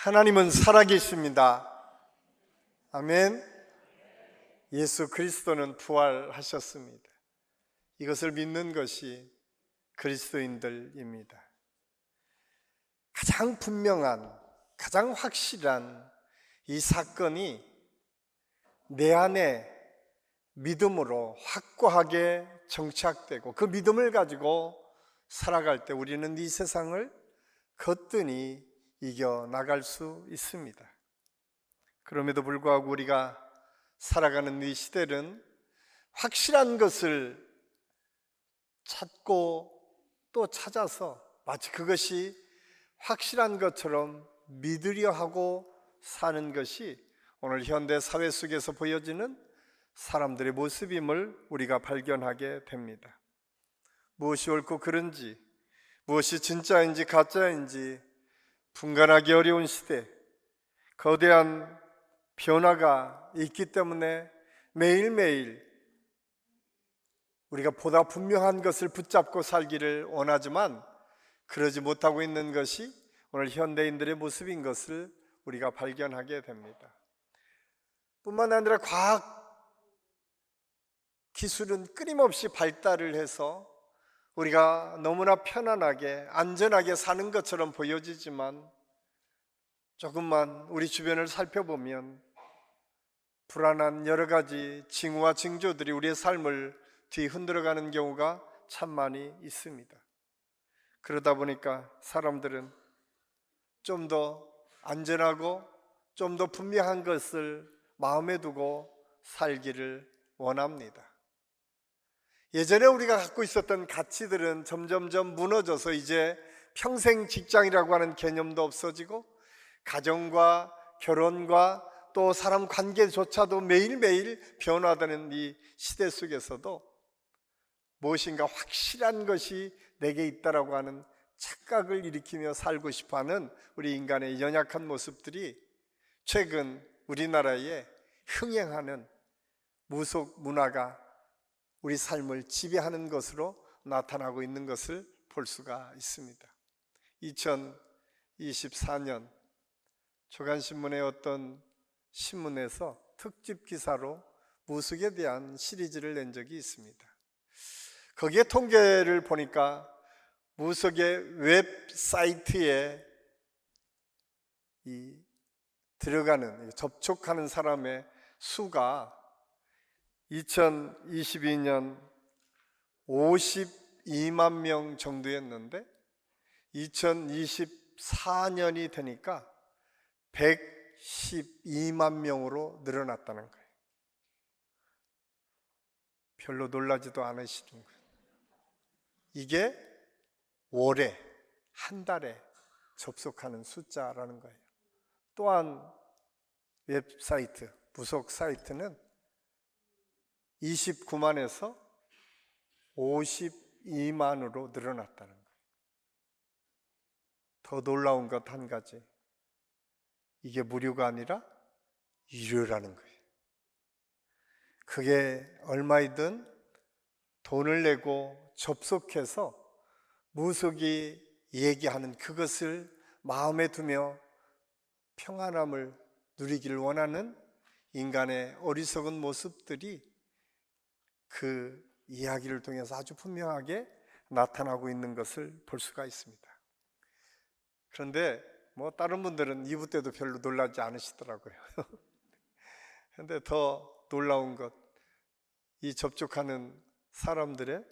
하나님은 살아계십니다. 아멘. 예수 그리스도는 부활하셨습니다. 이것을 믿는 것이 그리스도인들입니다. 가장 분명한, 가장 확실한 이 사건이 내 안에 믿음으로 확고하게 정착되고 그 믿음을 가지고 살아갈 때 우리는 이 세상을 거뜬히 이겨나갈 수 있습니다. 그럼에도 불구하고 우리가 살아가는 이 시대는 확실한 것을 찾고 또 찾아서 마치 그것이 확실한 것처럼 믿으려 하고 사는 것이 오늘 현대 사회 속에서 보여지는 사람들의 모습임을 우리가 발견하게 됩니다. 무엇이 옳고 그른지, 무엇이 진짜인지 가짜인지 분간하기 어려운 시대, 거대한 변화가 있기 때문에 매일매일 우리가 보다 분명한 것을 붙잡고 살기를 원하지만 그러지 못하고 있는 것이 오늘 현대인들의 모습인 것을 우리가 발견하게 됩니다. 뿐만 아니라 과학 기술은 끊임없이 발달을 해서 우리가 너무나 편안하게 안전하게 사는 것처럼 보여지지만 조금만 우리 주변을 살펴보면 불안한 여러 가지 징후와 징조들이 우리의 삶을 뒤흔들어가는 경우가 참 많이 있습니다. 그러다 보니까 사람들은 좀 더 안전하고 좀 더 분명한 것을 마음에 두고 살기를 원합니다. 예전에 우리가 갖고 있었던 가치들은 점점점 무너져서 이제 평생 직장이라고 하는 개념도 없어지고 가정과 결혼과 또 사람 관계조차도 매일매일 변화되는 이 시대 속에서도 무엇인가 확실한 것이 내게 있다라고 하는 착각을 일으키며 살고 싶어하는 우리 인간의 연약한 모습들이 최근 우리나라에 흥행하는 무속 문화가 우리 삶을 지배하는 것으로 나타나고 있는 것을 볼 수가 있습니다. 2024년 조간신문의 어떤 신문에서 특집 기사로 무속에 대한 시리즈를 낸 적이 있습니다. 거기에 통계를 보니까 무속의 웹사이트에 들어가는, 접촉하는 사람의 수가 2022년 52만 명 정도였는데 2024년이 되니까 112만 명으로 늘어났다는 거예요. 별로 놀라지도 않으시는 거예요. 이게 월에, 한 달에 접속하는 숫자라는 거예요. 또한 웹사이트, 무속 사이트는 29만에서 52만으로 늘어났다는 거예요. 더 놀라운 것 한 가지, 이게 무료가 아니라 유료라는 거예요. 그게 얼마이든 돈을 내고 접속해서 무속이 얘기하는 그것을 마음에 두며 평안함을 누리기를 원하는 인간의 어리석은 모습들이 그 이야기를 통해서 아주 분명하게 나타나고 있는 것을 볼 수가 있습니다. 그런데 다른 분들은 2부 때도 별로 놀라지 않으시더라고요. 그런데 더 놀라운 것, 이 접촉하는 사람들의,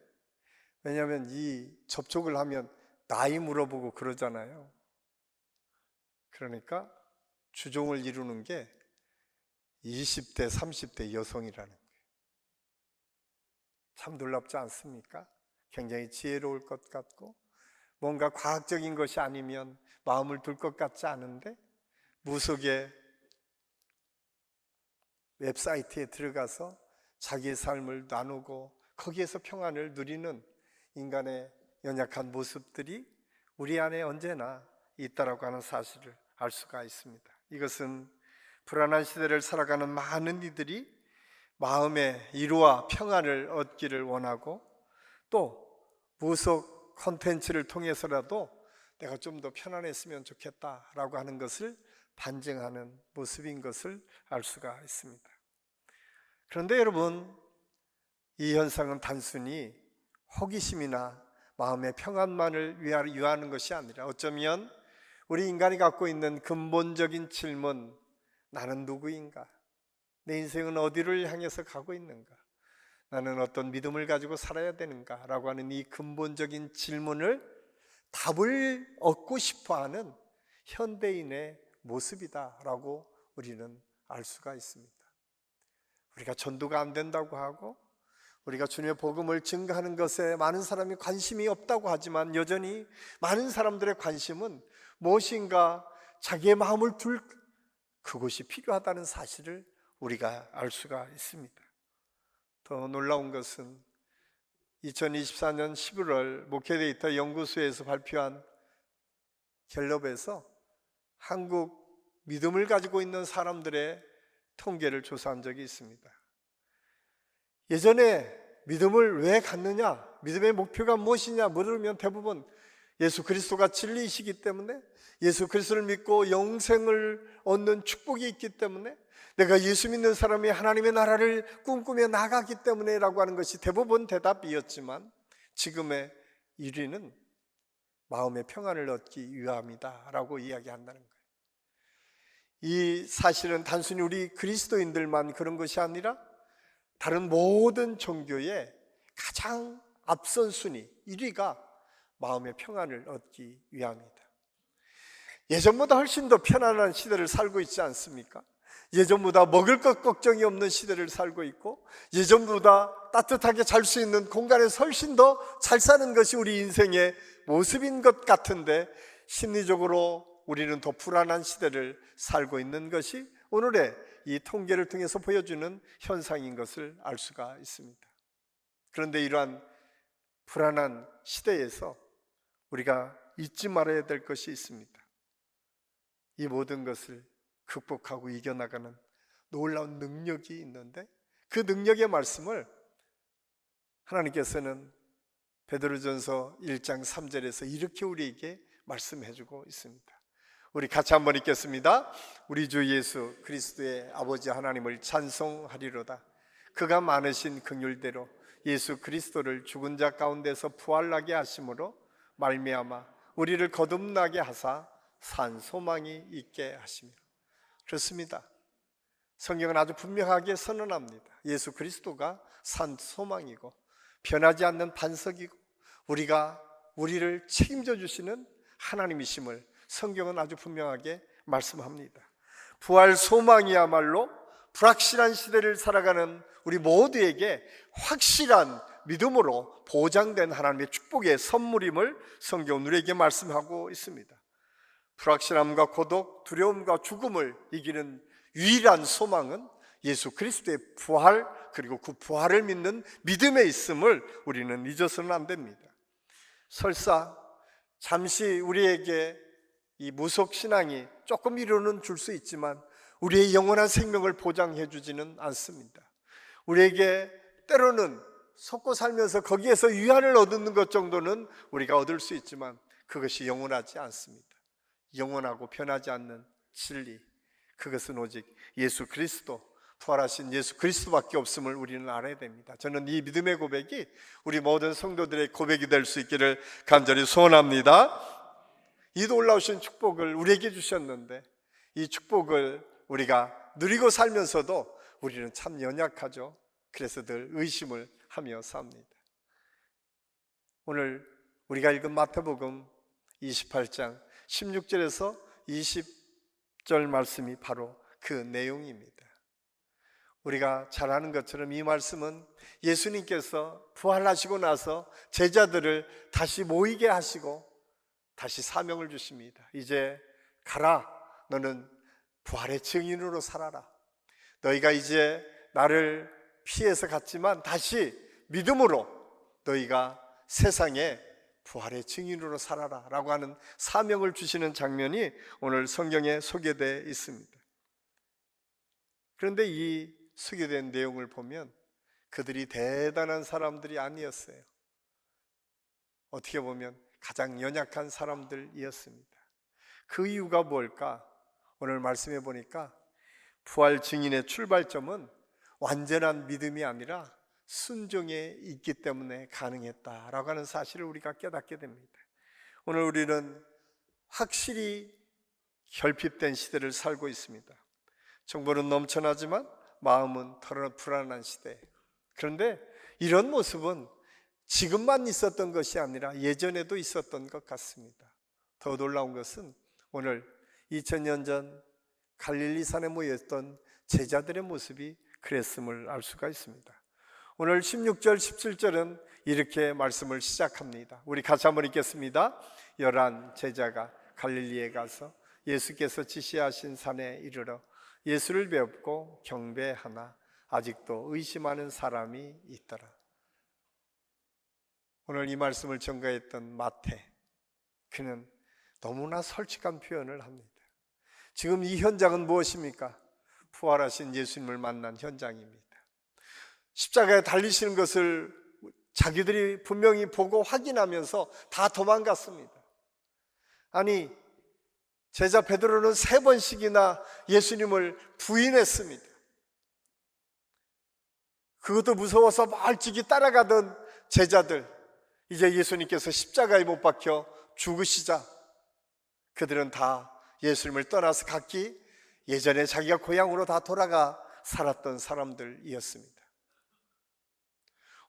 왜냐하면 이 접촉을 하면 나이 물어보고 그러잖아요. 그러니까 주종을 이루는 게 20대, 30대 여성이라는 거예요. 참 놀랍지 않습니까? 굉장히 지혜로울 것 같고 뭔가 과학적인 것이 아니면 마음을 둘 것 같지 않은데 무속의 웹사이트에 들어가서 자기의 삶을 나누고 거기에서 평안을 누리는 인간의 연약한 모습들이 우리 안에 언제나 있다라고 하는 사실을 알 수가 있습니다. 이것은 불안한 시대를 살아가는 많은 이들이 마음의 위로와 평안을 얻기를 원하고 또 무속 콘텐츠를 통해서라도 내가 좀 더 편안했으면 좋겠다라고 하는 것을 반증하는 모습인 것을 알 수가 있습니다. 그런데 여러분, 이 현상은 단순히 호기심이나 마음의 평안만을 위하는 것이 아니라 어쩌면 우리 인간이 갖고 있는 근본적인 질문, 나는 누구인가? 내 인생은 어디를 향해서 가고 있는가? 나는 어떤 믿음을 가지고 살아야 되는가? 라고 하는 이 근본적인 질문을 답을 얻고 싶어하는 현대인의 모습이다라고 우리는 알 수가 있습니다. 우리가 전도가 안 된다고 하고 우리가 주님의 복음을 증거하는 것에 많은 사람이 관심이 없다고 하지만 여전히 많은 사람들의 관심은 무엇인가 자기의 마음을 둘 그곳이 필요하다는 사실을 우리가 알 수가 있습니다. 더 놀라운 것은 2024년 11월 목회데이터 연구소에서 발표한 갤럽에서 한국 믿음을 가지고 있는 사람들의 통계를 조사한 적이 있습니다. 예전에 믿음을 왜 갖느냐, 믿음의 목표가 무엇이냐 물으면 대부분 예수 그리스도가 진리이시기 때문에, 예수 그리스도를 믿고 영생을 얻는 축복이 있기 때문에, 내가 예수 믿는 사람이 하나님의 나라를 꿈꾸며 나가기 때문에 라고 하는 것이 대부분 대답이었지만, 지금의 1위는 마음의 평안을 얻기 위함이다 라고 이야기한다는 거예요. 이 사실은 단순히 우리 그리스도인들만 그런 것이 아니라 다른 모든 종교의 가장 앞선 순위 1위가 마음의 평안을 얻기 위함이다. 예전보다 훨씬 더 편안한 시대를 살고 있지 않습니까? 예전보다 먹을 것 걱정이 없는 시대를 살고 있고, 예전보다 따뜻하게 잘 수 있는 공간에서 훨씬 더 잘 사는 것이 우리 인생의 모습인 것 같은데, 심리적으로 우리는 더 불안한 시대를 살고 있는 것이 오늘의 이 통계를 통해서 보여주는 현상인 것을 알 수가 있습니다. 그런데 이러한 불안한 시대에서 우리가 잊지 말아야 될 것이 있습니다. 이 모든 것을 극복하고 이겨나가는 놀라운 능력이 있는데, 그 능력의 말씀을 하나님께서는 베드로전서 1장 3절에서 이렇게 우리에게 말씀해주고 있습니다. 우리 같이 한번 읽겠습니다. 우리 주 예수 그리스도의 아버지 하나님을 찬송하리로다. 그가 많으신 긍휼대로 예수 그리스도를 죽은 자 가운데서 부활나게 하심으로 말미암아 우리를 거듭나게 하사 산 소망이 있게 하시며. 그렇습니다. 성경은 아주 분명하게 선언합니다. 예수 그리스도가 산 소망이고 변하지 않는 반석이고 우리를 책임져 주시는 하나님이심을 성경은 아주 분명하게 말씀합니다. 부활 소망이야말로 불확실한 시대를 살아가는 우리 모두에게 확실한 믿음으로 보장된 하나님의 축복의 선물임을 성경은 우리에게 말씀하고 있습니다. 불확실함과 고독, 두려움과 죽음을 이기는 유일한 소망은 예수 그리스도의 부활, 그리고 그 부활을 믿는 믿음에 있음을 우리는 잊어서는 안 됩니다. 설사 잠시 우리에게 이 무속 신앙이 조금 위로는 줄 수 있지만 우리의 영원한 생명을 보장해 주지는 않습니다. 우리에게 때로는 속고 살면서 거기에서 위안을 얻는 것 정도는 우리가 얻을 수 있지만 그것이 영원하지 않습니다. 영원하고 변하지 않는 진리, 그것은 오직 예수 그리스도, 부활하신 예수 그리스도밖에 없음을 우리는 알아야 됩니다. 저는 이 믿음의 고백이 우리 모든 성도들의 고백이 될 수 있기를 간절히 소원합니다. 이 놀라우신 축복을 우리에게 주셨는데, 이 축복을 우리가 누리고 살면서도 우리는 참 연약하죠. 그래서 늘 의심을 하며 삽니다. 오늘 우리가 읽은 마태복음 28장 16절에서 20절 말씀이 바로 그 내용입니다. 우리가 잘 아는 것처럼 이 말씀은 예수님께서 부활하시고 나서 제자들을 다시 모이게 하시고 다시 사명을 주십니다. 이제 가라, 너는 부활의 증인으로 살아라. 너희가 이제 나를 피해서 갔지만 다시 믿음으로 너희가 세상에 부활의 증인으로 살아라 라고 하는 사명을 주시는 장면이 오늘 성경에 소개되어 있습니다. 그런데 이 소개된 내용을 보면 그들이 대단한 사람들이 아니었어요. 어떻게 보면 가장 연약한 사람들이었습니다. 그 이유가 뭘까? 오늘 말씀해 보니까 부활 증인의 출발점은 완전한 믿음이 아니라 순종에 있기 때문에 가능했다라고 하는 사실을 우리가 깨닫게 됩니다. 오늘 우리는 확실히 결핍된 시대를 살고 있습니다. 정보는 넘쳐나지만 마음은 털어 불안한 시대. 그런데 이런 모습은 지금만 있었던 것이 아니라 예전에도 있었던 것 같습니다. 더 놀라운 것은 오늘 2000년 전 갈릴리 산에 모였던 제자들의 모습이 그랬음을 알 수가 있습니다. 오늘 16절, 17절은 이렇게 말씀을 시작합니다. 우리 같이 한번 읽겠습니다. 11 제자가 갈릴리에 가서 예수께서 지시하신 산에 이르러 예수를 뵙고 경배하나 아직도 의심하는 사람이 있더라. 오늘 이 말씀을 전가했던 마태, 그는 너무나 솔직한 표현을 합니다. 지금 이 현장은 무엇입니까? 부활하신 예수님을 만난 현장입니다. 십자가에 달리시는 것을 자기들이 분명히 보고 확인하면서 다 도망갔습니다. 아니, 제자 베드로는 3번씩이나 예수님을 부인했습니다. 그것도 무서워서 멀찍이 따라가던 제자들, 이제 예수님께서 십자가에 못 박혀 죽으시자 그들은 다 예수님을 떠나서 각기 예전에 자기가 고향으로 다 돌아가 살았던 사람들이었습니다.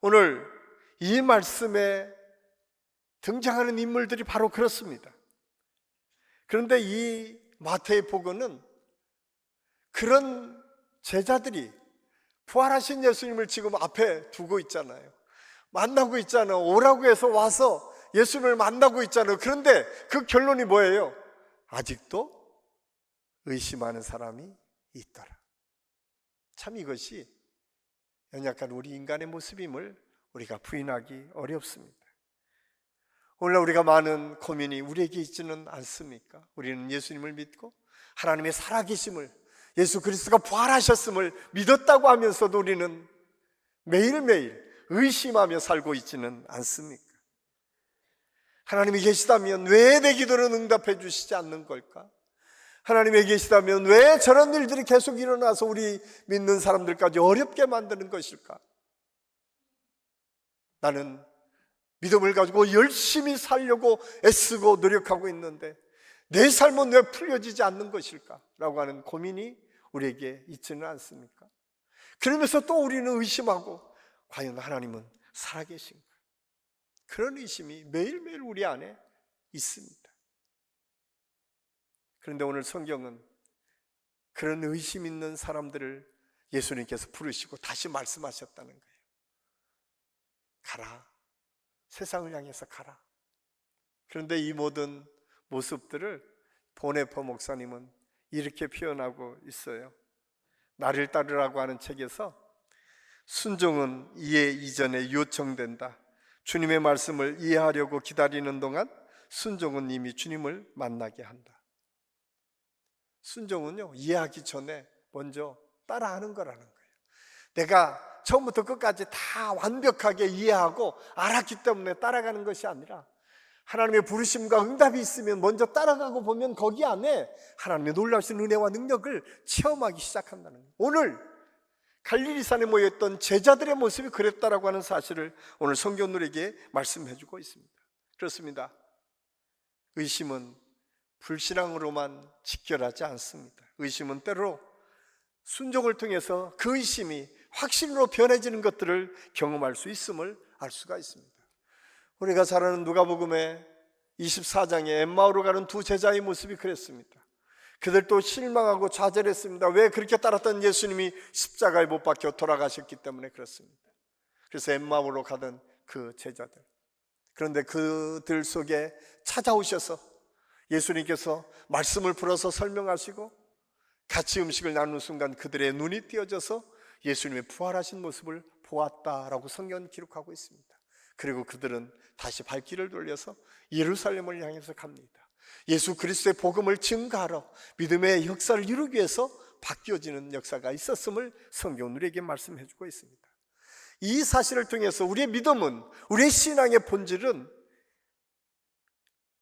오늘 이 말씀에 등장하는 인물들이 바로 그렇습니다. 그런데 이 마태의 복음은 그런 제자들이 부활하신 예수님을 지금 앞에 두고 있잖아요. 만나고 있잖아요. 오라고 해서 와서 예수님을 만나고 있잖아요. 그런데 그 결론이 뭐예요? 아직도 의심하는 사람이 있더라. 참 이것이 연약한 우리 인간의 모습임을 우리가 부인하기 어렵습니다. 오늘날 우리가 많은 고민이 우리에게 있지는 않습니까? 우리는 예수님을 믿고 하나님의 살아계심을, 예수 그리스도가 부활하셨음을 믿었다고 하면서도 우리는 매일매일 의심하며 살고 있지는 않습니까? 하나님이 계시다면 왜 내 기도는 응답해 주시지 않는 걸까? 하나님이 계시다면 왜 저런 일들이 계속 일어나서 우리 믿는 사람들까지 어렵게 만드는 것일까? 나는 믿음을 가지고 열심히 살려고 애쓰고 노력하고 있는데 내 삶은 왜 풀려지지 않는 것일까? 라고 하는 고민이 우리에게 있지는 않습니까? 그러면서 또 우리는 의심하고 과연 하나님은 살아계신가? 그런 의심이 매일매일 우리 안에 있습니다. 그런데 오늘 성경은 그런 의심 있는 사람들을 예수님께서 부르시고 다시 말씀하셨다는 거예요. 가라. 세상을 향해서 가라. 그런데 이 모든 모습들을 보네퍼 목사님은 이렇게 표현하고 있어요. 나를 따르라고 하는 책에서 순종은 이해 이전에 요청된다. 주님의 말씀을 이해하려고 기다리는 동안 순종은 이미 주님을 만나게 한다. 순종은요, 이해하기 전에 먼저 따라하는 거라는 거예요. 내가 처음부터 끝까지 다 완벽하게 이해하고 알았기 때문에 따라가는 것이 아니라 하나님의 부르심과 응답이 있으면 먼저 따라가고 보면 거기 안에 하나님의 놀라우신 은혜와 능력을 체험하기 시작한다는 거예요. 오늘 갈릴리산에 모였던 제자들의 모습이 그랬다라고 하는 사실을 오늘 성경 우리에게 말씀해 주고 있습니다. 그렇습니다. 의심은 불신앙으로만 직결하지 않습니다. 의심은 때로 순종을 통해서 그 의심이 확신으로 변해지는 것들을 경험할 수 있음을 알 수가 있습니다. 우리가 잘 아는 누가복음의 24장에 엠마오로 가는 두 제자의 모습이 그랬습니다. 그들도 실망하고 좌절했습니다. 왜 그렇게 따랐던 예수님이 십자가에 못 박혀 돌아가셨기 때문에 그렇습니다. 그래서 엠마오로 가던 그 제자들, 그런데 그들 속에 찾아오셔서 예수님께서 말씀을 풀어서 설명하시고 같이 음식을 나누는 순간 그들의 눈이 띄어져서 예수님의 부활하신 모습을 보았다라고 성경은 기록하고 있습니다. 그리고 그들은 다시 발길을 돌려서 예루살렘을 향해서 갑니다. 예수 그리스도의 복음을 증거하러 믿음의 역사를 이루기 위해서 바뀌어지는 역사가 있었음을 성경은 우리에게 말씀해 주고 있습니다. 이 사실을 통해서 우리의 믿음은, 우리의 신앙의 본질은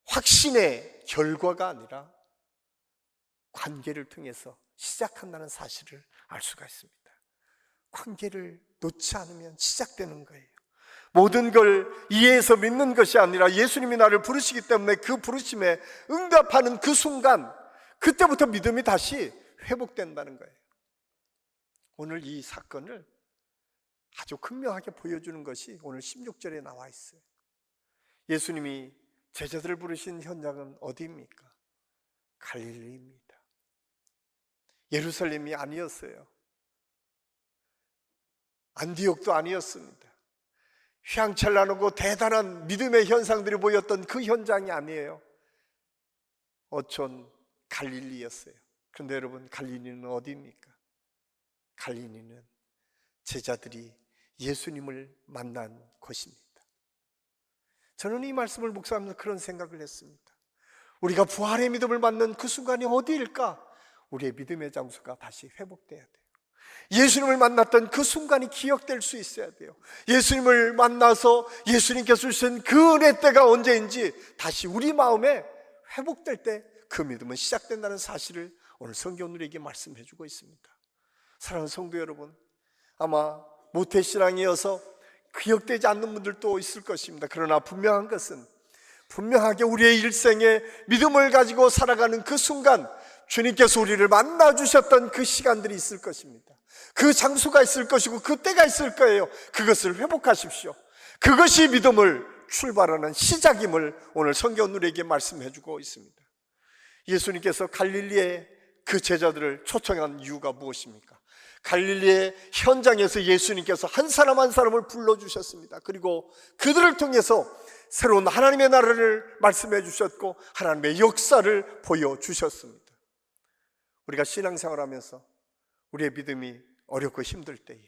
확신의 결과가 아니라 관계를 통해서 시작한다는 사실을 알 수가 있습니다. 관계를 놓지 않으면 시작되는 거예요. 모든 걸 이해해서 믿는 것이 아니라 예수님이 나를 부르시기 때문에 그 부르심에 응답하는 그 순간, 그때부터 믿음이 다시 회복된다는 거예요. 오늘 이 사건을 아주 극명하게 보여주는 것이 오늘 16절에 나와 있어요. 예수님이 제자들을 부르신 현장은 어디입니까? 갈릴리입니다. 예루살렘이 아니었어요. 안디옥도 아니었습니다. 휘황찬란하고 대단한 믿음의 현상들이 보였던 그 현장이 아니에요. 어촌 갈릴리였어요. 그런데 여러분, 갈릴리는 어디입니까? 갈릴리는 제자들이 예수님을 만난 곳입니다. 저는 이 말씀을 묵상하면서 그런 생각을 했습니다. 우리가 부활의 믿음을 받는 그 순간이 어디일까? 우리의 믿음의 장소가 다시 회복돼야 돼요. 예수님을 만났던 그 순간이 기억될 수 있어야 돼요. 예수님을 만나서 예수님께서 주신 그 은혜 때가 언제인지 다시 우리 마음에 회복될 때 그 믿음은 시작된다는 사실을 오늘 성경 우리에게 말씀해 주고 있습니다. 사랑하는 성도 여러분, 아마 모태신앙이어서 기억되지 않는 분들도 있을 것입니다. 그러나 분명한 것은, 분명하게 우리의 일생에 믿음을 가지고 살아가는 그 순간 주님께서 우리를 만나주셨던 그 시간들이 있을 것입니다. 그 장소가 있을 것이고 그 때가 있을 거예요. 그것을 회복하십시오. 그것이 믿음을 출발하는 시작임을 오늘 성경 우리에게 말씀해 주고 있습니다. 예수님께서 갈릴리에 그 제자들을 초청한 이유가 무엇입니까? 갈릴리의 현장에서 예수님께서 한 사람 한 사람을 불러주셨습니다. 그리고 그들을 통해서 새로운 하나님의 나라를 말씀해 주셨고 하나님의 역사를 보여주셨습니다. 우리가 신앙생활하면서 우리의 믿음이 어렵고 힘들 때에,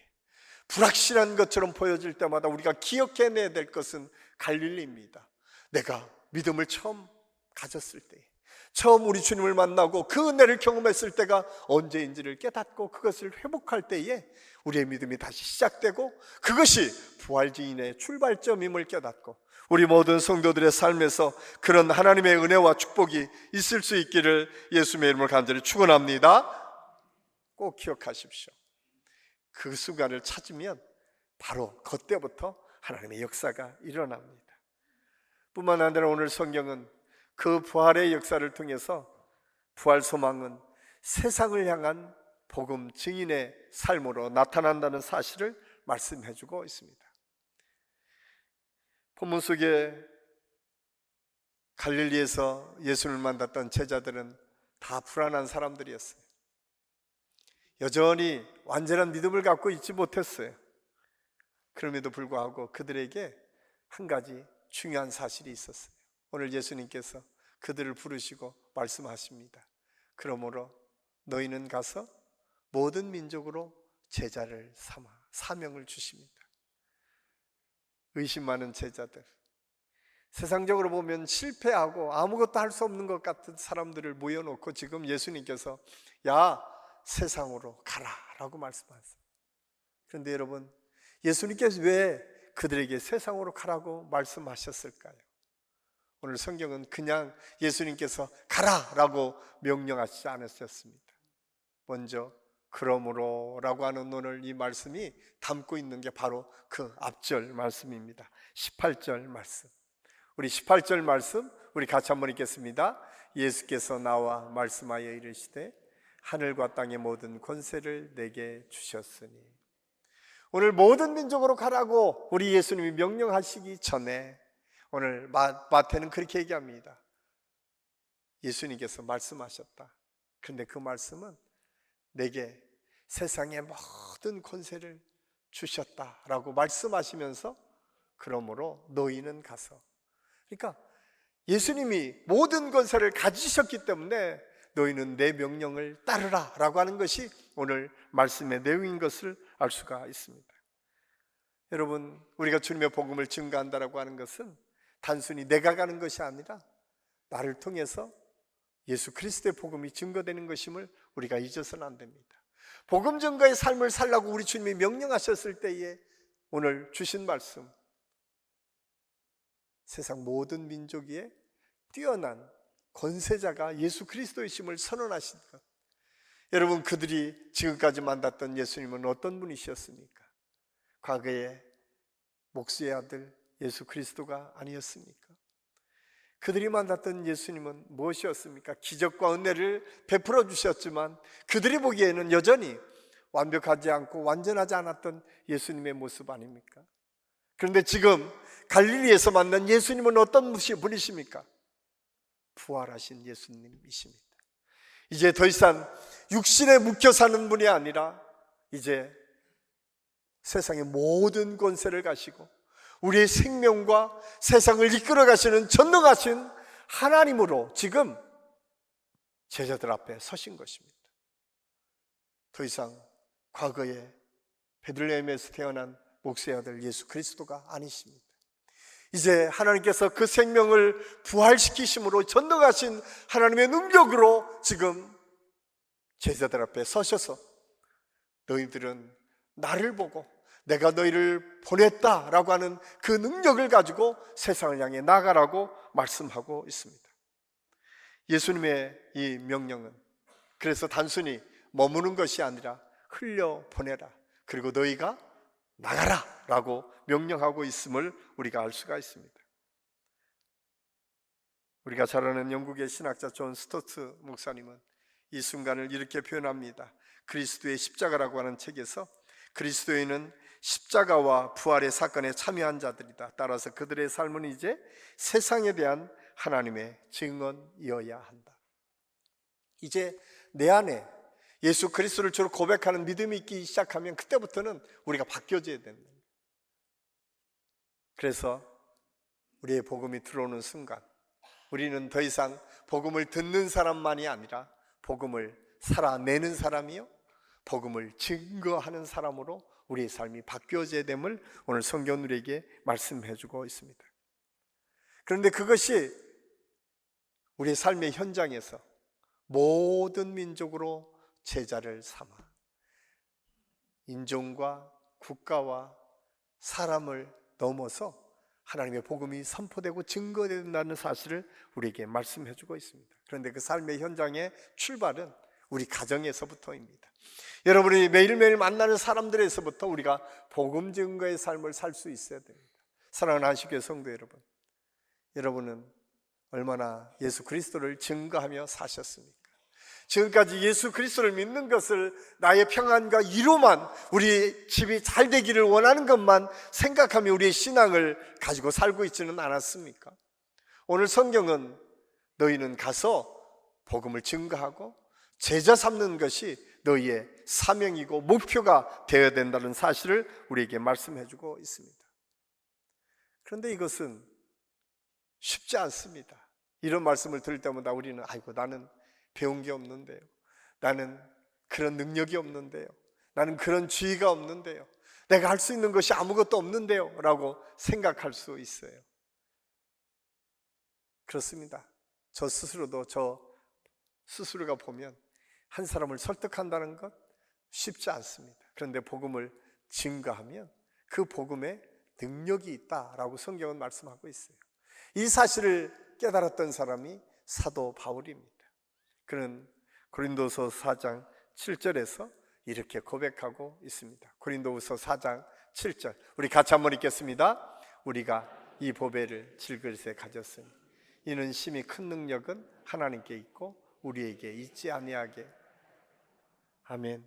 불확실한 것처럼 보여질 때마다 우리가 기억해내야 될 것은 갈릴리입니다. 내가 믿음을 처음 가졌을 때, 처음 우리 주님을 만나고 그 은혜를 경험했을 때가 언제인지를 깨닫고 그것을 회복할 때에 우리의 믿음이 다시 시작되고 그것이 부활지인의 출발점임을 깨닫고 우리 모든 성도들의 삶에서 그런 하나님의 은혜와 축복이 있을 수 있기를 예수님의 이름으로 간절히 축원합니다. 꼭 기억하십시오. 그 순간을 찾으면 바로 그때부터 하나님의 역사가 일어납니다. 뿐만 아니라 오늘 성경은 그 부활의 역사를 통해서 부활 소망은 세상을 향한 복음 증인의 삶으로 나타난다는 사실을 말씀해 주고 있습니다. 본문 속에 갈릴리에서 예수님을 만났던 제자들은 다 불안한 사람들이었어요. 여전히 완전한 믿음을 갖고 있지 못했어요. 그럼에도 불구하고 그들에게 한 가지 중요한 사실이 있었어요. 오늘 예수님께서 그들을 부르시고 말씀하십니다. 그러므로 너희는 가서 모든 민족으로 제자를 삼아, 사명을 주십니다. 의심 많은 제자들, 세상적으로 보면 실패하고 아무것도 할 수 없는 것 같은 사람들을 모여놓고 지금 예수님께서 야, 세상으로 가라 라고 말씀하세요. 그런데 여러분, 예수님께서 왜 그들에게 세상으로 가라고 말씀하셨을까요? 오늘 성경은 그냥 예수님께서 가라 라고 명령하시지 않으셨습니다. 먼저 그러므로 라고 하는 오늘 이 말씀이 담고 있는 게 바로 그 앞절 말씀입니다. 18절 말씀. 우리 18절 말씀 우리 같이 한번 읽겠습니다. 예수께서 나와 말씀하여 이르시되 하늘과 땅의 모든 권세를 내게 주셨으니. 오늘 모든 민족으로 가라고 우리 예수님이 명령하시기 전에 오늘 마태는 그렇게 얘기합니다. 예수님께서 말씀하셨다. 그런데 그 말씀은 내게 세상의 모든 권세를 주셨다라고 말씀하시면서 그러므로 너희는 가서, 그러니까 예수님이 모든 권세를 가지셨기 때문에 너희는 내 명령을 따르라 라고 하는 것이 오늘 말씀의 내용인 것을 알 수가 있습니다. 여러분, 우리가 주님의 복음을 증거한다라고 하는 것은 단순히 내가 가는 것이 아니라 나를 통해서 예수 그리스도의 복음이 증거되는 것임을 우리가 잊어서는 안 됩니다. 복음 증거의 삶을 살라고 우리 주님이 명령하셨을 때에 오늘 주신 말씀, 세상 모든 민족 위에 뛰어난 권세자가 예수 그리스도이심을 선언하신 것. 여러분, 그들이 지금까지 만났던 예수님은 어떤 분이셨습니까? 과거에 목수의 아들 예수 그리스도가 아니었습니까? 그들이 만났던 예수님은 무엇이었습니까? 기적과 은혜를 베풀어 주셨지만 그들이 보기에는 여전히 완벽하지 않고 완전하지 않았던 예수님의 모습 아닙니까? 그런데 지금 갈릴리에서 만난 예수님은 어떤 분이십니까? 부활하신 예수님이십니다. 이제 더 이상 육신에 묶여 사는 분이 아니라 이제 세상의 모든 권세를 가시고 우리의 생명과 세상을 이끌어 가시는 전능하신 하나님으로 지금 제자들 앞에 서신 것입니다. 더 이상 과거에 베들레헴에서 태어난 목수의 아들 예수 그리스도가 아니십니다. 이제 하나님께서 그 생명을 부활시키심으로 전능하신 하나님의 능력으로 지금 제자들 앞에 서셔서 너희들은 나를 보고 내가 너희를 보냈다라고 하는 그 능력을 가지고 세상을 향해 나가라고 말씀하고 있습니다. 예수님의 이 명령은 그래서 단순히 머무는 것이 아니라 흘려보내라, 그리고 너희가 나가라 라고 명령하고 있음을 우리가 알 수가 있습니다. 우리가 잘 아는 영국의 신학자 존 스토트 목사님은 이 순간을 이렇게 표현합니다. 그리스도의 십자가라고 하는 책에서 그리스도인은 십자가와 부활의 사건에 참여한 자들이다. 따라서 그들의 삶은 이제 세상에 대한 하나님의 증언이어야 한다. 이제 내 안에 예수 그리스도를 주로 고백하는 믿음이 있기 시작하면 그때부터는 우리가 바뀌어져야 된다. 그래서 우리의 복음이 들어오는 순간 우리는 더 이상 복음을 듣는 사람만이 아니라 복음을 살아내는 사람이요, 복음을 증거하는 사람으로 우리의 삶이 바뀌어져야 됨을 오늘 성경 우리에게 말씀해 주고 있습니다. 그런데 그것이 우리의 삶의 현장에서 모든 민족으로 제자를 삼아 인종과 국가와 사람을 넘어서 하나님의 복음이 선포되고 증거된다는 사실을 우리에게 말씀해 주고 있습니다. 그런데 그 삶의 현장의 출발은 우리 가정에서부터입니다. 여러분이 매일매일 만나는 사람들에서부터 우리가 복음 증거의 삶을 살 수 있어야 됩니다. 사랑하는 한식교회 성도 여러분, 여러분은 얼마나 예수 그리스도를 증거하며 사셨습니까? 지금까지 예수 그리스도를 믿는 것을 나의 평안과 위로만, 우리 집이 잘 되기를 원하는 것만 생각하며 우리의 신앙을 가지고 살고 있지는 않았습니까? 오늘 성경은 너희는 가서 복음을 증거하고 제자 삼는 것이 너희의 사명이고 목표가 되어야 된다는 사실을 우리에게 말씀해 주고 있습니다. 그런데 이것은 쉽지 않습니다. 이런 말씀을 들을 때마다 우리는 아이고 나는 배운 게 없는데요, 나는 그런 능력이 없는데요, 나는 그런 지위가 없는데요, 내가 할 수 있는 것이 아무것도 없는데요 라고 생각할 수 있어요. 그렇습니다. 저 스스로가 보면 한 사람을 설득한다는 것 쉽지 않습니다. 그런데 복음을 증거하면 그 복음에 능력이 있다라고 성경은 말씀하고 있어요. 이 사실을 깨달았던 사람이 사도 바울입니다. 그는 고린도서 4장 7절에서 이렇게 고백하고 있습니다. 고린도후서 4장 7절, 우리 같이 한번 읽겠습니다. 우리가 이 보배를 질그릇에 가졌으니 이는 심히 큰 능력은 하나님께 있고 우리에게 있지 아니하게. 아멘.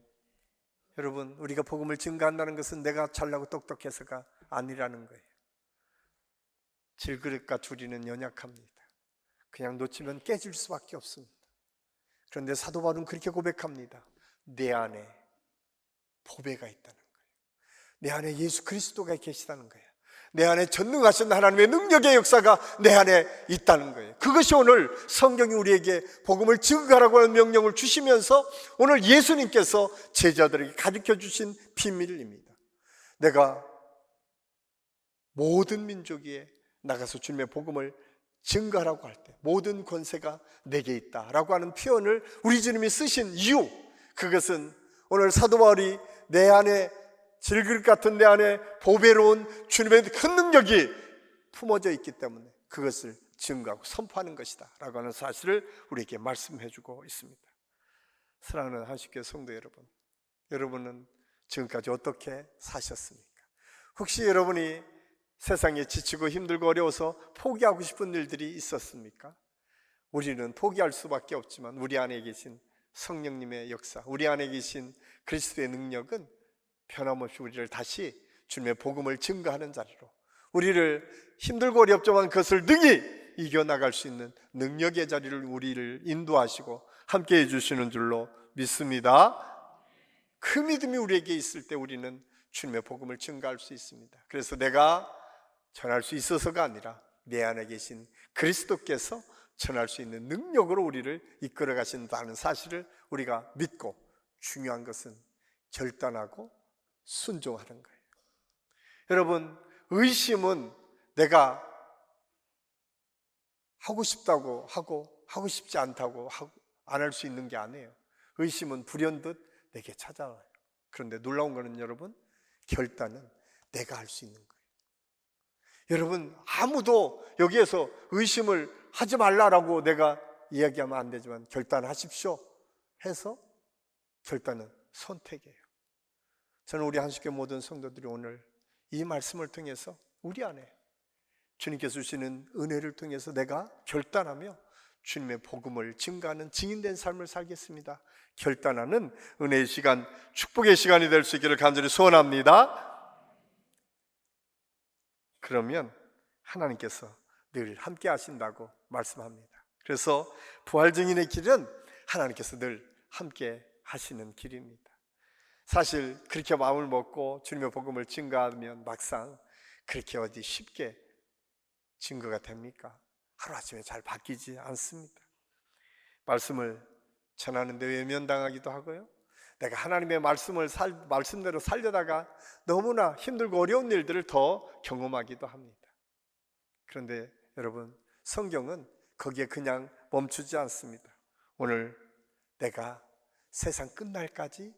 여러분, 우리가 복음을 증거한다는 것은 내가 잘나고 똑똑해서가 아니라는 거예요. 질그릇과 주리는 연약합니다. 그냥 놓치면 깨질 수밖에 없습니다. 그런데 사도 바울은 그렇게 고백합니다. 내 안에 보배가 있다는 거예요. 내 안에 예수 그리스도가 계시다는 거예요. 내 안에 전능하신 하나님의 능력의 역사가 내 안에 있다는 거예요. 그것이 오늘 성경이 우리에게 복음을 증거하라고 하는 명령을 주시면서 오늘 예수님께서 제자들에게 가르쳐 주신 비밀입니다. 내가 모든 민족 위에 나가서 주님의 복음을 증거하라고 할 때 모든 권세가 내게 있다라고 하는 표현을 우리 주님이 쓰신 이유, 그것은 오늘 사도 바울이 내 안에 질그릇 같은 내 안에 보배로운 주님의 큰 능력이 품어져 있기 때문에 그것을 증거하고 선포하는 것이다 라고 하는 사실을 우리에게 말씀해 주고 있습니다. 사랑하는 한식교회 성도 여러분, 여러분은 지금까지 어떻게 사셨습니까? 혹시 여러분이 세상에 지치고 힘들고 어려워서 포기하고 싶은 일들이 있었습니까? 우리는 포기할 수밖에 없지만 우리 안에 계신 성령님의 역사, 우리 안에 계신 그리스도의 능력은 변함없이 우리를 다시 주님의 복음을 증거하는 자리로, 우리를 힘들고 어렵지만 그것을 능히 이겨나갈 수 있는 능력의 자리를 우리를 인도하시고 함께해 주시는 줄로 믿습니다. 그 믿음이 우리에게 있을 때 우리는 주님의 복음을 증거할 수 있습니다. 그래서 내가 전할 수 있어서가 아니라 내 안에 계신 그리스도께서 전할 수 있는 능력으로 우리를 이끌어 가신다는 사실을 우리가 믿고, 중요한 것은 결단하고 순종하는 거예요. 여러분, 의심은 내가 하고 싶다고 하고 하고 싶지 않다고 안 할 수 있는 게 아니에요. 의심은 불현듯 내게 찾아와요. 그런데 놀라운 거는 여러분, 결단은 내가 할 수 있는 거예요. 여러분, 아무도 여기에서 의심을 하지 말라라고 내가 이야기하면 안 되지만 결단하십시오 해서 결단은 선택이에요. 저는 우리 한식교회 모든 성도들이 오늘 이 말씀을 통해서 우리 안에 주님께서 주시는 은혜를 통해서 내가 결단하며 주님의 복음을 증거하는 증인된 삶을 살겠습니다, 결단하는 은혜의 시간, 축복의 시간이 될 수 있기를 간절히 소원합니다. 그러면 하나님께서 늘 함께 하신다고 말씀합니다. 그래서 부활 증인의 길은 하나님께서 늘 함께 하시는 길입니다. 사실 그렇게 마음을 먹고 주님의 복음을 증거하면 막상 그렇게 어디 쉽게 증거가 됩니까? 하루아침에 잘 바뀌지 않습니다. 말씀을 전하는데 외면당하기도 하고요, 내가 하나님의 말씀대로 살려다가 너무나 힘들고 어려운 일들을 더 경험하기도 합니다. 그런데 여러분, 성경은 거기에 그냥 멈추지 않습니다. 오늘 내가 세상 끝날까지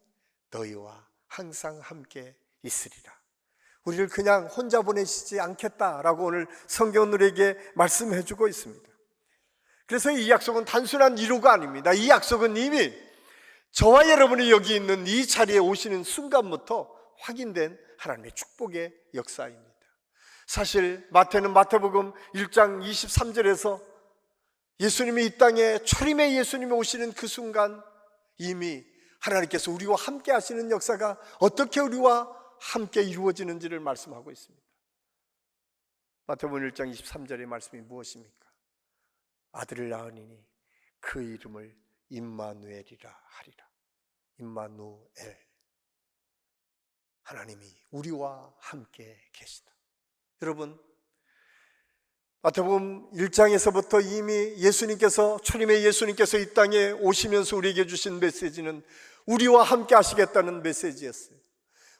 너희와 항상 함께 있으리라. 우리를 그냥 혼자 보내시지 않겠다라고 오늘 성경은 우리에게 말씀해 주고 있습니다. 그래서 이 약속은 단순한 이루가 아닙니다. 이 약속은 이미 저와 여러분이 여기 있는 이 자리에 오시는 순간부터 확인된 하나님의 축복의 역사입니다. 사실 마태는 마태복음 1장 23절에서 예수님이 이 땅에 초림의 예수님이 오시는 그 순간 이미 하나님께서 우리와 함께 하시는 역사가 어떻게 우리와 함께 이루어지는지를 말씀하고 있습니다. 마태복음 1장 23절의 말씀이 무엇입니까? 아들을 낳으니 그 이름을 임마누엘이라 하리라. 임마누엘, 하나님이 우리와 함께 계시다. 여러분, 마태복음 1장에서부터 이미 초림의 예수님께서 이 땅에 오시면서 우리에게 주신 메시지는 우리와 함께 하시겠다는 메시지였어요.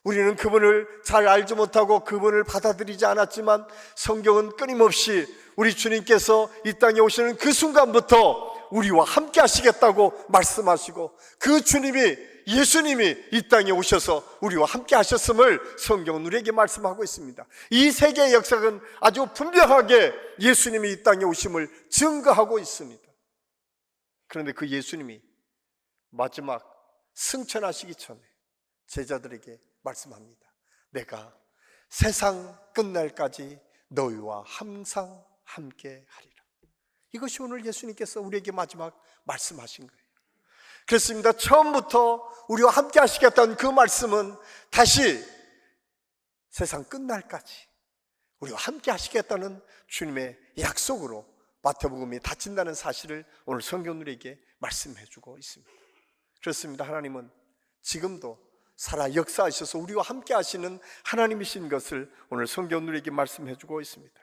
우리는 그분을 잘 알지 못하고 그분을 받아들이지 않았지만 성경은 끊임없이 우리 주님께서 이 땅에 오시는 그 순간부터 우리와 함께 하시겠다고 말씀하시고, 그 예수님이 이 땅에 오셔서 우리와 함께 하셨음을 성경은 우리에게 말씀하고 있습니다. 이 세계의 역사는 아주 분명하게 예수님이 이 땅에 오심을 증거하고 있습니다. 그런데 그 예수님이 마지막 승천하시기 전에 제자들에게 말씀합니다. 내가 세상 끝날까지 너희와 항상 함께 하리라. 이것이 오늘 예수님께서 우리에게 마지막 말씀하신 거예요. 그렇습니다. 처음부터 우리와 함께 하시겠다는 그 말씀은 다시 세상 끝날까지 우리와 함께 하시겠다는 주님의 약속으로 마태복음이 닫힌다는 사실을 오늘 성경 우리에게 말씀해 주고 있습니다. 그렇습니다. 하나님은 지금도 살아 역사하셔서 우리와 함께 하시는 하나님이신 것을 오늘 성경 우리에게 말씀해 주고 있습니다.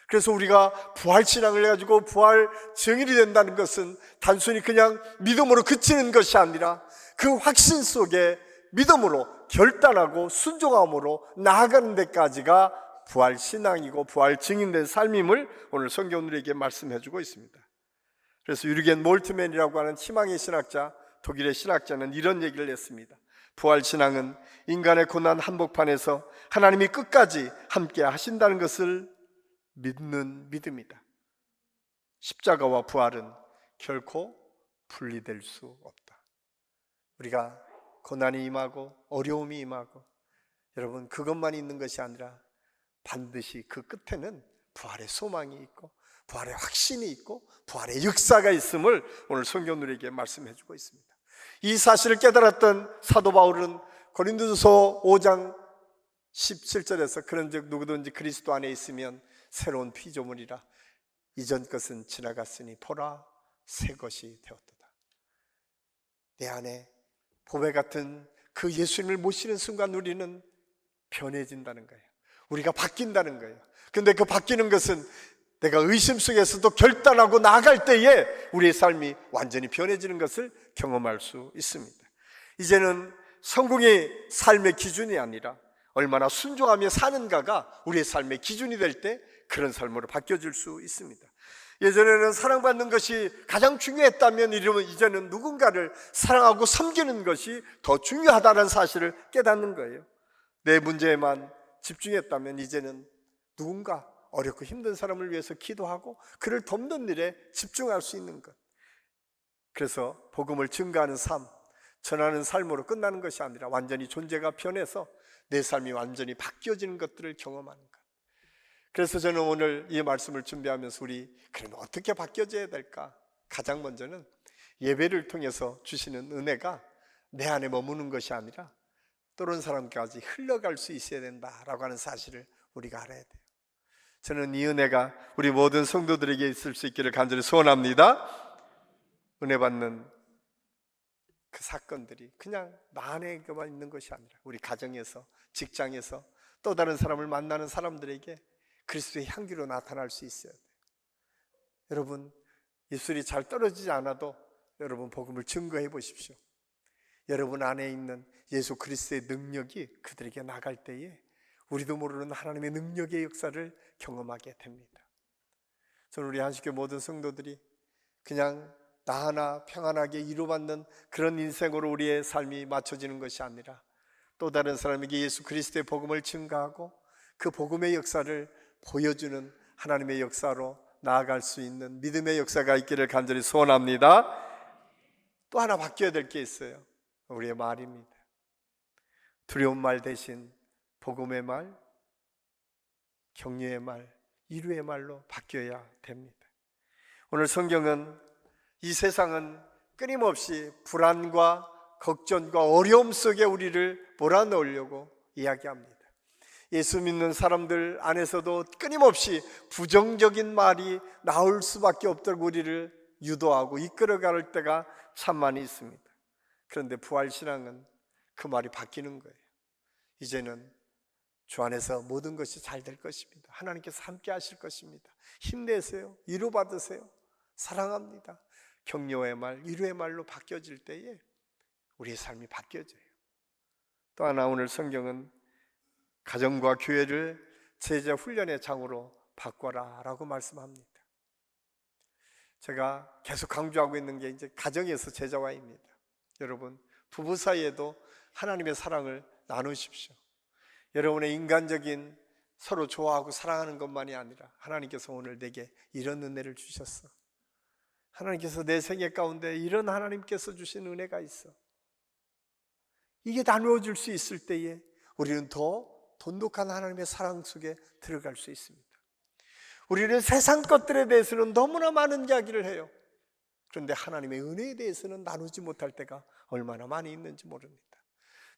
그래서 우리가 부활신앙을 가지고 부활 증인이 된다는 것은 단순히 그냥 믿음으로 그치는 것이 아니라 그 확신 속에 믿음으로 결단하고 순종함으로 나아가는 데까지가 부활신앙이고 부활 증인된 삶임을 오늘 성경 우리에게 말씀해 주고 있습니다. 그래서 유리겐 몰트맨이라고 하는 희망의 신학자, 독일의 신학자는 이런 얘기를 했습니다. 부활신앙은 인간의 고난 한복판에서 하나님이 끝까지 함께 하신다는 것을 믿는 믿음이다. 십자가와 부활은 결코 분리될 수 없다. 우리가 고난이 임하고 어려움이 임하고 여러분 그것만 있는 것이 아니라 반드시 그 끝에는 부활의 소망이 있고 부활의 확신이 있고 부활의 역사가 있음을 오늘 성경들에게 말씀해 주고 있습니다. 이 사실을 깨달았던 사도 바울은 고린도서 5장 17절에서 그런즉 누구든지 그리스도 안에 있으면 새로운 피조물이라 이전 것은 지나갔으니 보라 새 것이 되었도다. 내 안에 보배 같은 그 예수님을 모시는 순간 우리는 변해진다는 거예요. 우리가 바뀐다는 거예요. 근데 그 바뀌는 것은 내가 의심 속에서도 결단하고 나아갈 때에 우리의 삶이 완전히 변해지는 것을 경험할 수 있습니다. 이제는 성공의 삶의 기준이 아니라 얼마나 순종하며 사는가가 우리의 삶의 기준이 될 때 그런 삶으로 바뀌어질 수 있습니다. 예전에는 사랑받는 것이 가장 중요했다면 이제는 누군가를 사랑하고 섬기는 것이 더 중요하다는 사실을 깨닫는 거예요. 내 문제에만 집중했다면 이제는 누군가 어렵고 힘든 사람을 위해서 기도하고 그를 돕는 일에 집중할 수 있는 것. 그래서 복음을 증거하는 삶, 전하는 삶으로 끝나는 것이 아니라 완전히 존재가 변해서 내 삶이 완전히 바뀌어지는 것들을 경험하는 것. 그래서 저는 오늘 이 말씀을 준비하면서 우리 그러면 어떻게 바뀌어져야 될까? 가장 먼저는 예배를 통해서 주시는 은혜가 내 안에 머무는 것이 아니라 다른 사람까지 흘러갈 수 있어야 된다라고 하는 사실을 우리가 알아야 돼요. 저는 이 은혜가 우리 모든 성도들에게 있을 수 있기를 간절히 소원합니다. 은혜 받는 그 사건들이 그냥 나 안에만 있는 것이 아니라 우리 가정에서, 직장에서 또 다른 사람을 만나는 사람들에게 그리스도의 향기로 나타날 수 있어야 돼요. 여러분, 입술이 잘 떨어지지 않아도 여러분 복음을 증거해 보십시오. 여러분 안에 있는 예수 그리스도의 능력이 그들에게 나갈 때에 우리도 모르는 하나님의 능력의 역사를 경험하게 됩니다. 저는 우리 한식교 모든 성도들이 그냥 나 하나 평안하게 이루받는 그런 인생으로 우리의 삶이 맞춰지는 것이 아니라 또 다른 사람에게 예수 그리스도의 복음을 증거하고 그 복음의 역사를 보여주는 하나님의 역사로 나아갈 수 있는 믿음의 역사가 있기를 간절히 소원합니다. 또 하나 바뀌어야 될 게 있어요. 우리의 말입니다. 두려운 말 대신 복음의 말, 격려의 말, 위로의 말로 바뀌어야 됩니다. 오늘 성경은 이 세상은 끊임없이 불안과 걱정과 어려움 속에 우리를 몰아넣으려고 이야기합니다. 예수 믿는 사람들 안에서도 끊임없이 부정적인 말이 나올 수밖에 없도록 우리를 유도하고 이끌어갈 때가 참 많이 있습니다. 그런데 부활신앙은 그 말이 바뀌는 거예요. 이제는 주 안에서 모든 것이 잘 될 것입니다. 하나님께서 함께 하실 것입니다. 힘내세요. 위로받으세요. 사랑합니다. 격려의 말, 위로의 말로 바뀌어질 때에 우리의 삶이 바뀌어져요. 또 하나 오늘 성경은 가정과 교회를 제자 훈련의 장으로 바꿔라 라고 말씀합니다. 제가 계속 강조하고 있는 게 이제 가정에서 제자화입니다. 여러분, 부부 사이에도 하나님의 사랑을 나누십시오. 여러분의 인간적인 서로 좋아하고 사랑하는 것만이 아니라 하나님께서 오늘 내게 이런 은혜를 주셨어. 하나님께서 내 생애 가운데 이런 하나님께서 주신 은혜가 있어. 이게 나누어질 수 있을 때에 우리는 더 돈독한 하나님의 사랑 속에 들어갈 수 있습니다. 우리는 세상 것들에 대해서는 너무나 많은 이야기를 해요. 그런데 하나님의 은혜에 대해서는 나누지 못할 때가 얼마나 많이 있는지 모릅니다.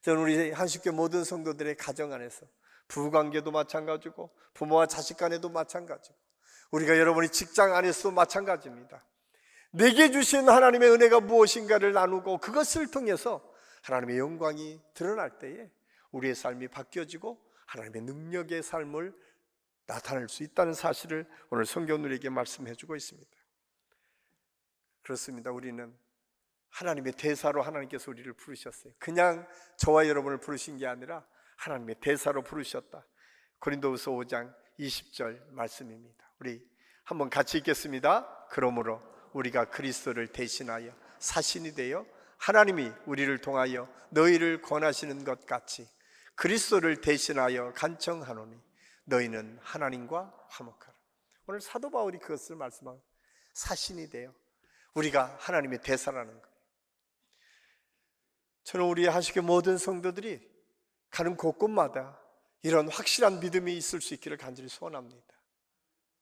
저는 우리 한식교 모든 성도들의 가정 안에서 부부관계도 마찬가지고 부모와 자식 간에도 마찬가지고 우리가 여러분이 직장 안에서도 마찬가지입니다. 내게 주신 하나님의 은혜가 무엇인가를 나누고 그것을 통해서 하나님의 영광이 드러날 때에 우리의 삶이 바뀌어지고 하나님의 능력의 삶을 나타낼 수 있다는 사실을 오늘 성경으로에게 말씀해 주고 있습니다. 그렇습니다. 우리는 하나님의 대사로 하나님께서 우리를 부르셨어요. 그냥 저와 여러분을 부르신 게 아니라 하나님의 대사로 부르셨다. 고린도후서 5장 20절 말씀입니다. 우리 한번 같이 읽겠습니다. 그러므로 우리가 그리스도를 대신하여 사신이 되어 하나님이 우리를 통하여 너희를 권하시는 것 같이 그리스도를 대신하여 간청하노니 너희는 하나님과 화목하라. 오늘 사도 바울이 그것을 말씀합니다. 사신이 돼요. 우리가 하나님의 대사라는 거예요. 저는 우리 하시게 모든 성도들이 가는 곳곳마다 이런 확실한 믿음이 있을 수 있기를 간절히 소원합니다.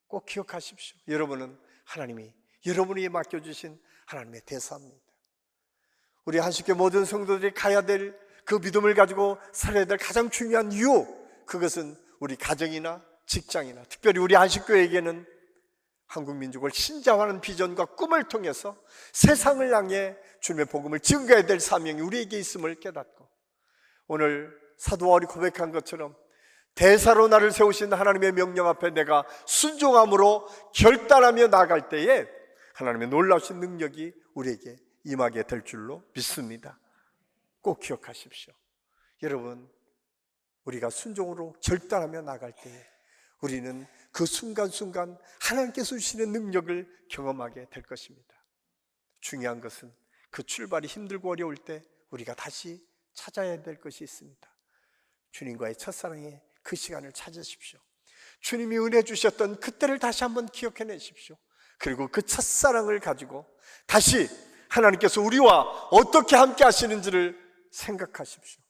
꼭 기억하십시오. 여러분은 하나님이 여러분에게 맡겨주신 하나님의 대사입니다. 우리 한식교 모든 성도들이 가야 될 그 믿음을 가지고 살아야 될 가장 중요한 이유, 그것은 우리 가정이나 직장이나 특별히 우리 한식교에게는 한국 민족을 신자화하는 비전과 꿈을 통해서 세상을 향해 주님의 복음을 증거해야 될 사명이 우리에게 있음을 깨닫고, 오늘 사도 바울이 고백한 것처럼 대사로 나를 세우신 하나님의 명령 앞에 내가 순종함으로 결단하며 나아갈 때에 하나님의 놀라우신 능력이 우리에게 임하게 될 줄로 믿습니다. 꼭 기억하십시오. 여러분, 우리가 순종으로 결단하며 나아갈 때에 우리는 그 순간순간 하나님께서 주시는 능력을 경험하게 될 것입니다. 중요한 것은 그 출발이 힘들고 어려울 때 우리가 다시 찾아야 될 것이 있습니다. 주님과의 첫사랑의 그 시간을 찾으십시오. 주님이 은혜 주셨던 그때를 다시 한번 기억해내십시오. 그리고 그 첫사랑을 가지고 다시 하나님께서 우리와 어떻게 함께 하시는지를 생각하십시오.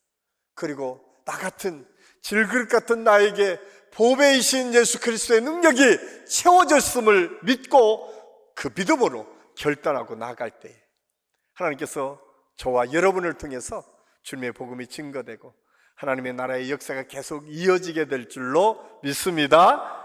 그리고 나 같은 질그릇 같은 나에게 보배이신 예수 그리스도의 능력이 채워졌음을 믿고 그 믿음으로 결단하고 나아갈 때에 하나님께서 저와 여러분을 통해서 주님의 복음이 증거되고 하나님의 나라의 역사가 계속 이어지게 될 줄로 믿습니다.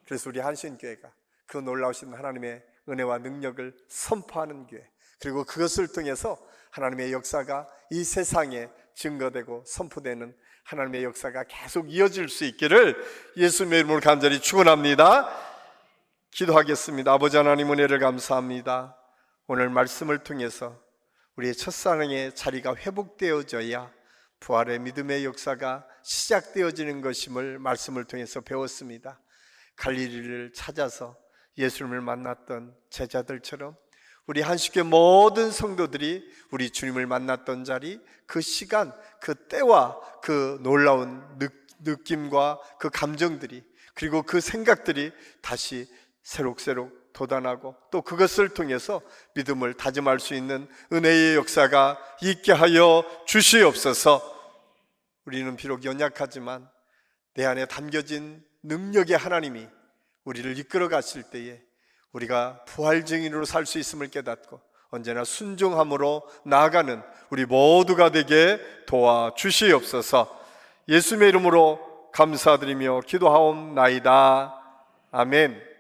그래서 우리 한신교회가 그 놀라우신 하나님의 은혜와 능력을 선포하는 교회, 그리고 그것을 통해서 하나님의 역사가 이 세상에 증거되고 선포되는 하나님의 역사가 계속 이어질 수 있기를 예수님의 이름으로 간절히 축원합니다. 기도하겠습니다. 아버지 하나님, 은혜를 감사합니다. 오늘 말씀을 통해서 우리의 첫사랑의 자리가 회복되어져야 부활의 믿음의 역사가 시작되어지는 것임을 말씀을 통해서 배웠습니다. 갈릴리를 찾아서 예수님을 만났던 제자들처럼 우리 한식교회 모든 성도들이 우리 주님을 만났던 자리, 그 시간, 그 때와 그 놀라운 느낌과 그 감정들이, 그리고 그 생각들이 다시 새록새록 돋아나고 또 그것을 통해서 믿음을 다짐할 수 있는 은혜의 역사가 있게 하여 주시옵소서. 우리는 비록 연약하지만 내 안에 담겨진 능력의 하나님이 우리를 이끌어 가실 때에 우리가 부활 증인으로 살 수 있음을 깨닫고 언제나 순종함으로 나아가는 우리 모두가 되게 도와주시옵소서. 예수님의 이름으로 감사드리며 기도하옵나이다. 아멘.